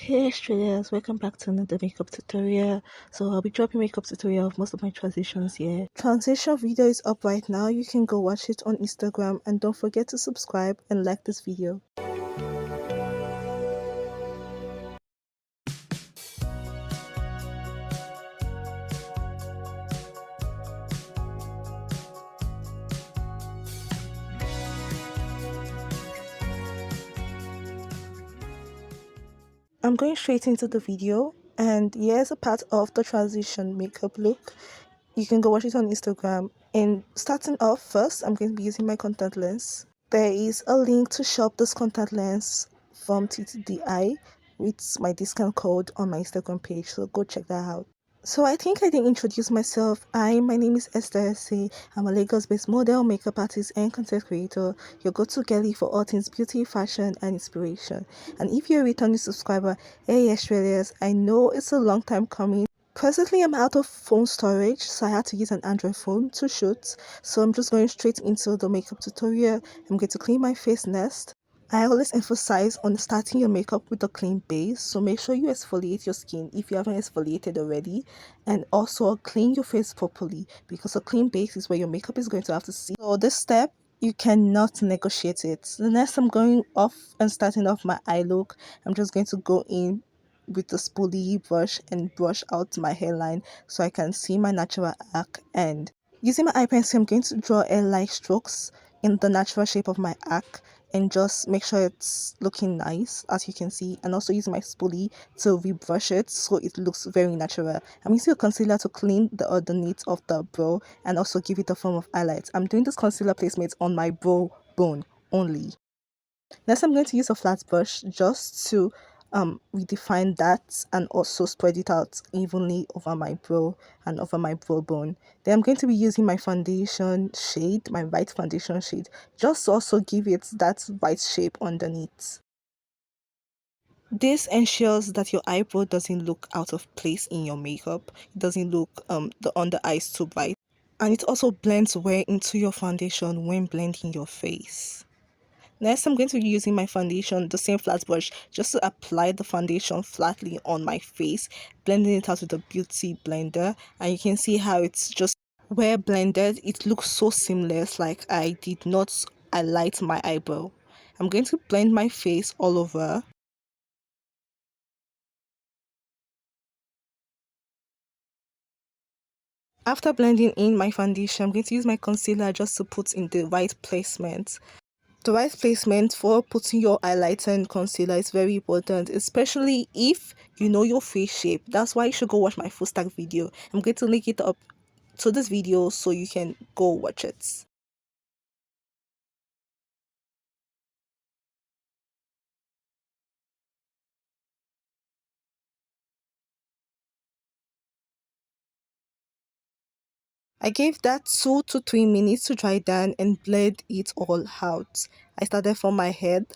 Hey Australians, welcome back to another makeup tutorial. So I'll be dropping makeup tutorial of most of my transitions here. Transition video is up right now. You can go watch it on Instagram and don't forget to subscribe and like this video. I'm going straight into the video, and here's a part of the transition makeup look. You can go watch it on Instagram. And starting off first, I'm going to be using my contact lens. There is a link to shop this contact lens from TTDI with my discount code on my Instagram page, so go check that out. So I think I didn't introduce myself. My name is Esther Esse. I'm a Lagos-based model, makeup artist, and content creator. Your go-to girlie for all things beauty, fashion, and inspiration. And if you're a returning subscriber, hey Australians, I know it's a long time coming. Presently, I'm out of phone storage, so I had to use an Android phone to shoot. So I'm just going straight into the makeup tutorial. I'm going to clean my face next. I always emphasize on starting your makeup with a clean base, so make sure you exfoliate your skin if you haven't exfoliated already, and also clean your face properly because a clean base is where your makeup is going to have to sit. So this step, you cannot negotiate it. The next, I'm going off and starting off my eye look. I'm just going to go in with the spoolie brush and brush out my hairline so I can see my natural arc, and using my eye pencil, I'm going to draw airline strokes in the natural shape of my arc and just make sure it's looking nice, as you can see, and also using my spoolie to rebrush it so it looks very natural. I'm using a concealer to clean the underneath of the brow and also give it a form of highlight. I'm doing this concealer placement on my brow bone only. Next, I'm going to use a flat brush just to redefine that and also spread it out evenly over my brow and over my brow bone. Then I'm going to be using my foundation shade, my white foundation shade, just to also give it that white shape underneath. This ensures that your eyebrow doesn't look out of place in your makeup. It doesn't look the under eyes too bright, and it also blends well into your foundation when blending your face. Next, I'm going to be using my foundation, the same flat brush, just to apply the foundation flatly on my face, blending it out with the beauty blender. And you can see how it's just where blended, it looks so seamless, like I did not highlight my eyebrow. I'm going to blend my face all over. After blending in my foundation, I'm going to use my concealer just to put in the right placement. The right placement for putting your highlighter and concealer is very important, especially if you know your face shape. That's why you should go watch my full stack video. I'm going to link it up to this video so you can go watch it. I gave that 2 to 3 minutes to dry down and blend it all out. I started from my head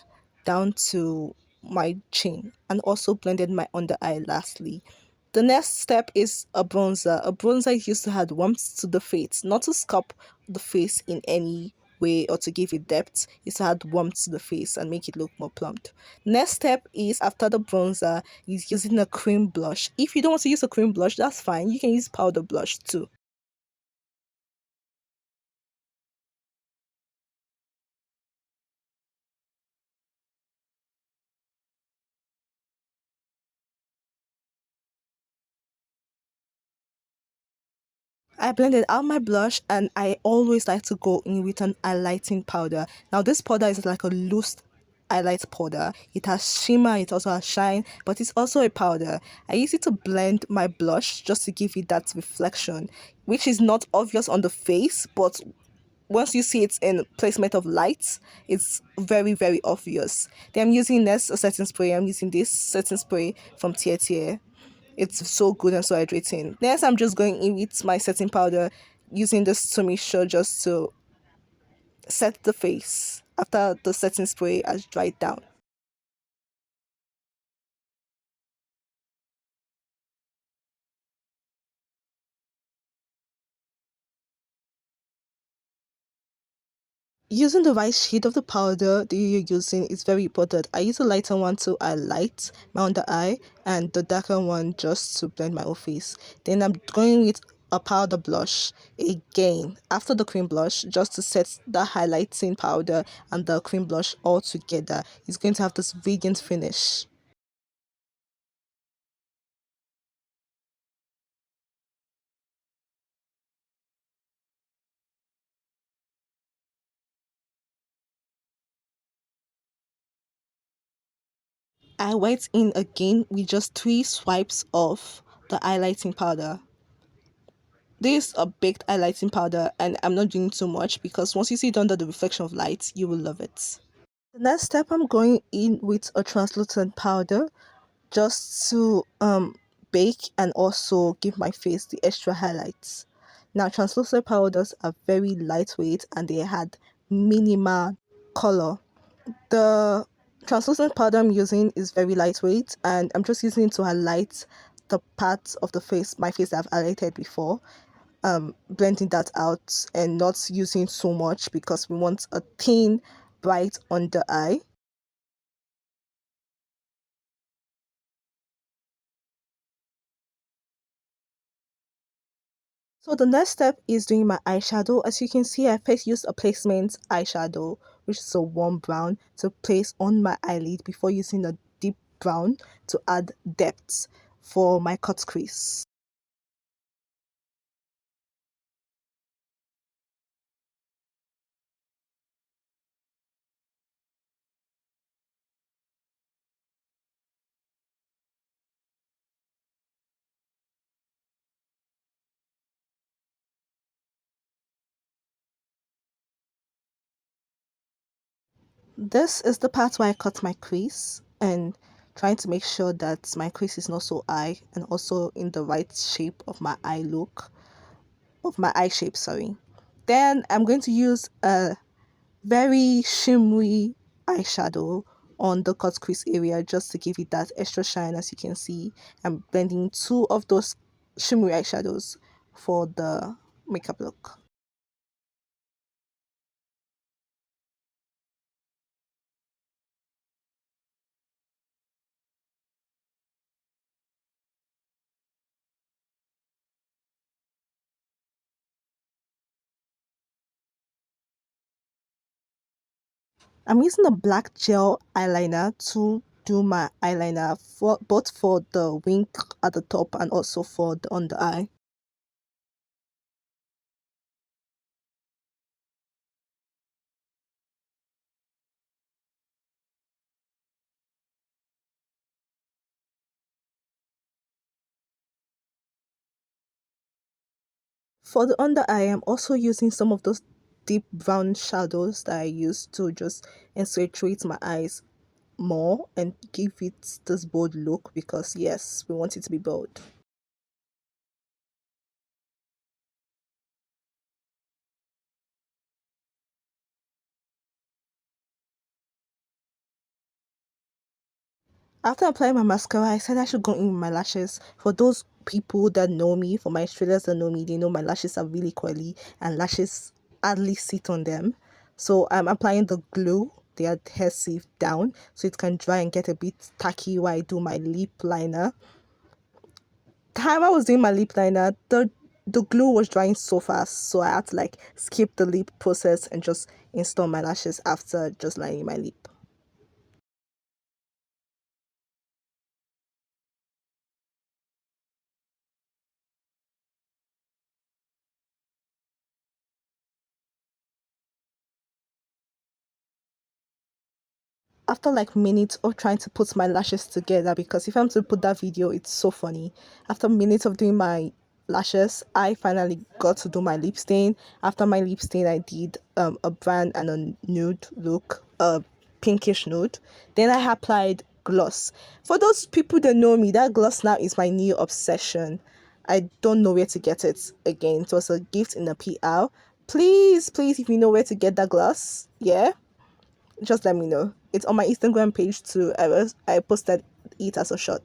down to my chin and also blended my under eye lastly. The next step is a bronzer. A bronzer is used to add warmth to the face, not to sculpt the face in any way or to give it depth. It's to add warmth to the face and make it look more plump. Next step is, after the bronzer, is using a cream blush. If you don't want to use a cream blush, that's fine. You can use powder blush too. I blended out my blush, and I always like to go in with an highlighting powder. Now this powder is like a loose highlight powder. It has shimmer, it also has shine, but it's also a powder. I use it to blend my blush just to give it that reflection, which is not obvious on the face, but once you see it in placement of lights, it's very, very obvious. Then I'm using next a setting spray. I'm using this setting spray from Tietie. It's so good and so hydrating. Next, I'm just going in with my setting powder, using this to make sure just to set the face after the setting spray has dried down. Using the right shade of the powder that you're using is very important. I use a lighter one to highlight my under eye and the darker one just to blend my whole face. Then I'm going with a powder blush again after the cream blush just to set the highlighting powder and the cream blush all together. It's going to have this radiant finish. I went in again with just 3 swipes of the highlighting powder. This is a baked highlighting powder and I'm not doing too much because once you see it under the reflection of light, you will love it. The next step, I'm going in with a translucent powder just to bake and also give my face the extra highlights. Now translucent powders are very lightweight and they had minimal color. The translucent powder I'm using is very lightweight and I'm just using it to highlight the parts of the face, my face that I've highlighted before. Blending that out and not using so much because we want a thin bright under eye. So the next step is doing my eyeshadow. As you can see, I first used a placement eyeshadow, which is a warm brown, to place on my eyelid before using a deep brown to add depth for my cut crease. This is the part where I cut my crease and trying to make sure that my crease is not so high and also in the right shape of my eye look, of my eye shape, sorry. Then I'm going to use a very shimmery eyeshadow on the cut crease area just to give it that extra shine. As you can see, I'm blending 2 of those shimmery eyeshadows for the makeup look. I'm using a black gel eyeliner to do my eyeliner for both for the wing at the top and also for the under eye. For the under eye, I'm also using some of those deep brown shadows that I use to just accentuate my eyes more and give it this bold look because yes, we want it to be bold. After applying my mascara, I said I should go in with my lashes. For those people that know me, for my Australians that know me, they know my lashes are really curly and lashes hardly sit on them. So I'm applying the glue, the adhesive down so it can dry and get a bit tacky while I do my lip liner. Time I was doing my lip liner, the glue was drying so fast, so I had to like skip the lip process and just install my lashes after just lining my lip. After like minutes of trying to put my lashes together, because if I'm to put that video, it's so funny. After minutes of doing my lashes, I finally got to do my lip stain. After my lip stain, I did a brand and a nude look, a pinkish nude. Then I applied gloss. For those people that know me, that gloss now is my new obsession. I don't know where to get it again. It was a gift in a PR. Please, please, if you know where to get that gloss, yeah, just let me know. It's on my Instagram page too. I posted it as a short.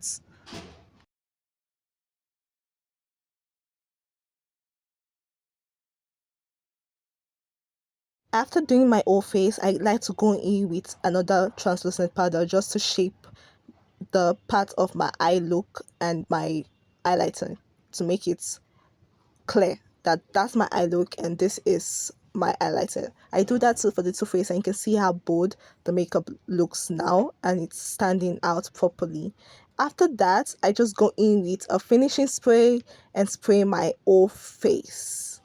After doing my whole face, I like to go in with another translucent powder just to shape the part of my eye look and my highlighter to make it clear that that's my eye look and this is my highlighter. I do that too for the Too Faced, and you can see how bold the makeup looks now and it's standing out properly. After that, I just go in with a finishing spray and spray my whole face.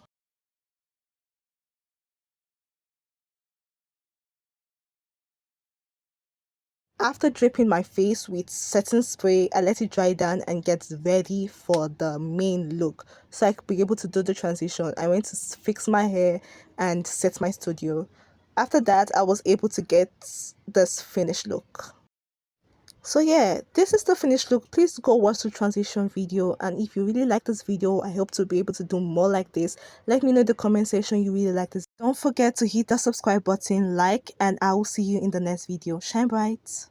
After dripping my face with setting spray, I let it dry down and get ready for the main look. So I could be able to do the transition. I went to fix my hair and set my studio. After that, I was able to get this finished look. So yeah, this is the finished look. Please go watch the transition video, and if you really like this video, I hope to be able to do more like this. Let me know in the comment section you really like this. Don't forget to hit the subscribe button, like, and I will see you in the next video. Shine bright.